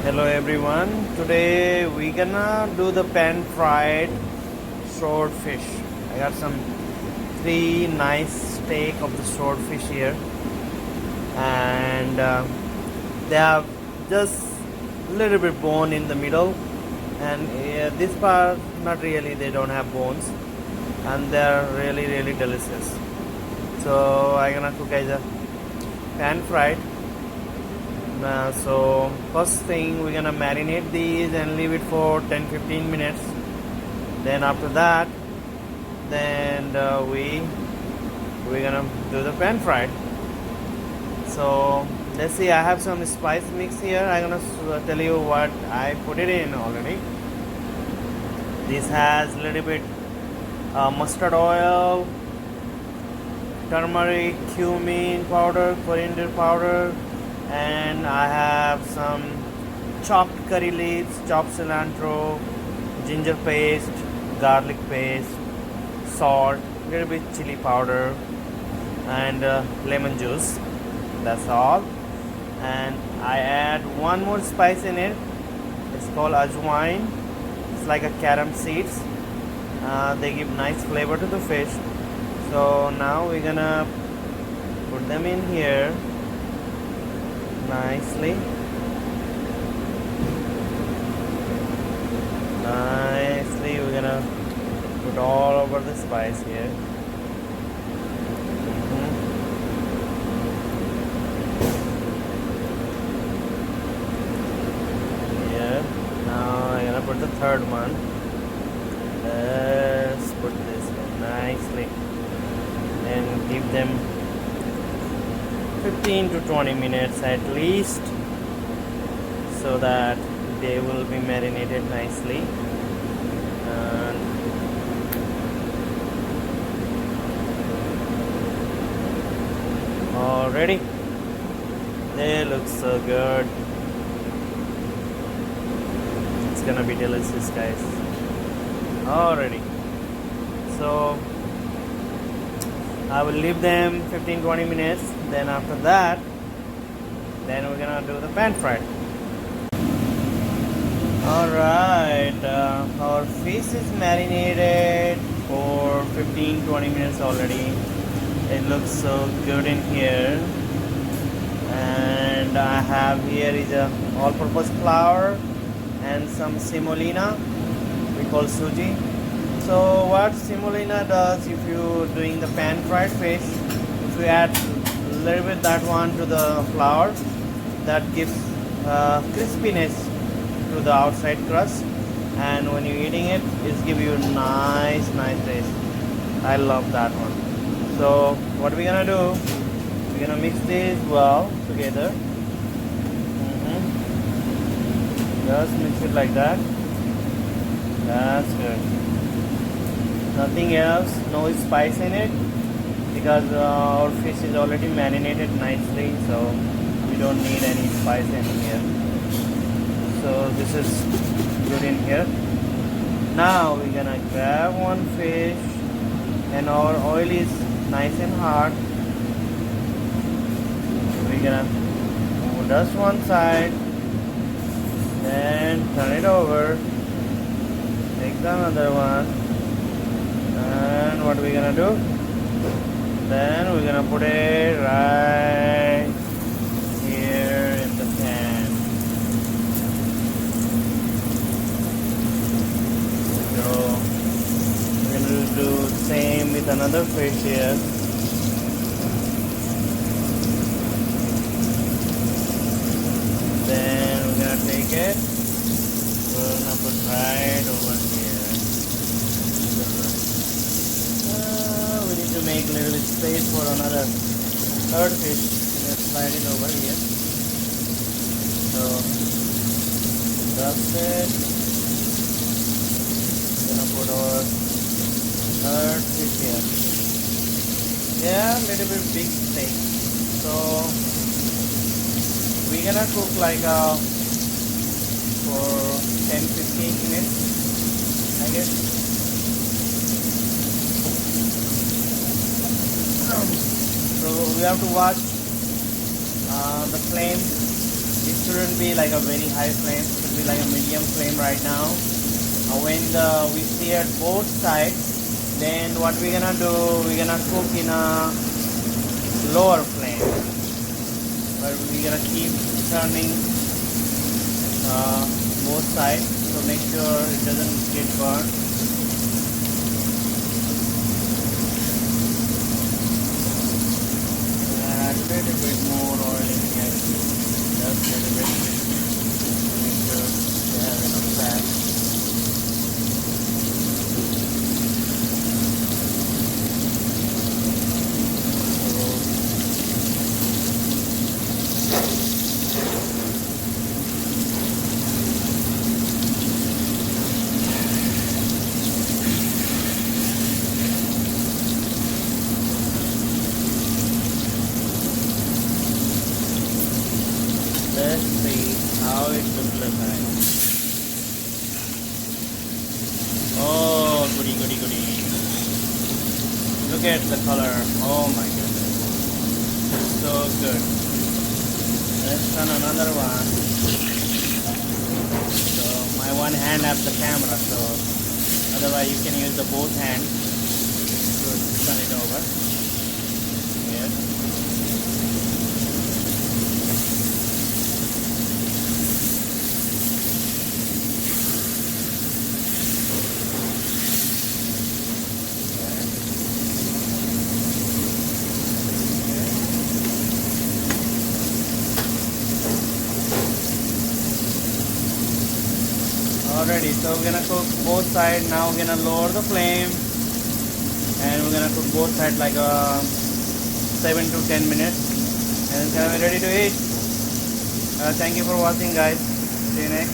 Hello everyone. Today we gonna do the pan fried swordfish. I got some three nice steak of the swordfish here, and they have just little bit bone in the middle, and this part not really. They don't have bones, and they're really delicious. So I gonna cook as a pan fried. So first thing we're gonna marinate these and leave it for 10-15 minutes. Then after that, then we're gonna do the pan fried. So let's see. I have some spice mix here. I'm gonna tell you what I put it in already. This has a little bit mustard oil, turmeric, cumin powder, coriander powder, and I have some chopped curry leaves, chopped cilantro, ginger paste, garlic paste, salt, little bit chili powder, and lemon juice. That's all. And I add one more spice in it. It's called ajwain. It's like a carom seeds. They give nice flavor to the fish. So now we're gonna put them in here nicely. We're gonna put all over the spice here. Yeah. Now I'm gonna put the third one. Let's put this one nicely and give them 15 to 20 minutes at least, so that they will be marinated nicely. And already they look so good. It's gonna be delicious, guys, already. So I will leave them 15-20 minutes. Then after that, then we're gonna do the pan fried. Alright, our fish is marinated for 15-20 minutes already. It looks so good in here. And I have here is a all-purpose flour and some semolina, we call suji. So what semolina does, if you're doing the pan fried fish, if you add a little bit that one to the flour, that gives crispiness to the outside crust, and when you're eating it, it gives you nice taste. I love that one. So what we're gonna do, we're gonna mix this well together. Just mix it like that. That's good. Nothing else, no spice in it, because our fish is already marinated nicely, so we don't need any spice in here. So this is good in here. Now we're gonna grab one fish, and our oil is nice and hot. We're gonna move just one side, then turn it over, take another one. And what we're gonna do, then we're gonna put it right here in the pan. So we're gonna do the same with another fish here. Then we're gonna take it, we're gonna put right over here. To make a little bit space for another third fish, let's slide it over here. So that's it. We're gonna put our third fish here. Yeah, little bit big steak. So we're gonna cook like for 10-15 minutes, I guess. So we have to watch the flame. It shouldn't shouldn't be like a very high flame. It should be like a medium flame right now. When we seared both sides, then what we're gonna do, we're gonna cook in a lower flame, but we're gonna keep turning both sides, so make sure it doesn't get burned. Add a little bit more oil in here, just a little bit, to make sure you have enough fat. Let's see how it looks like. Oh, goody, goody, goody. Look at the color. Oh my goodness. So good. Let's turn another one. So my one hand has the camera, so otherwise you can use the both hands to turn it over. Yes. Already, so we're gonna cook both sides. Now we're gonna lower the flame and we're gonna cook both sides like 7 to 10 minutes and it's gonna be ready to eat. Thank you for watching, guys. See you next.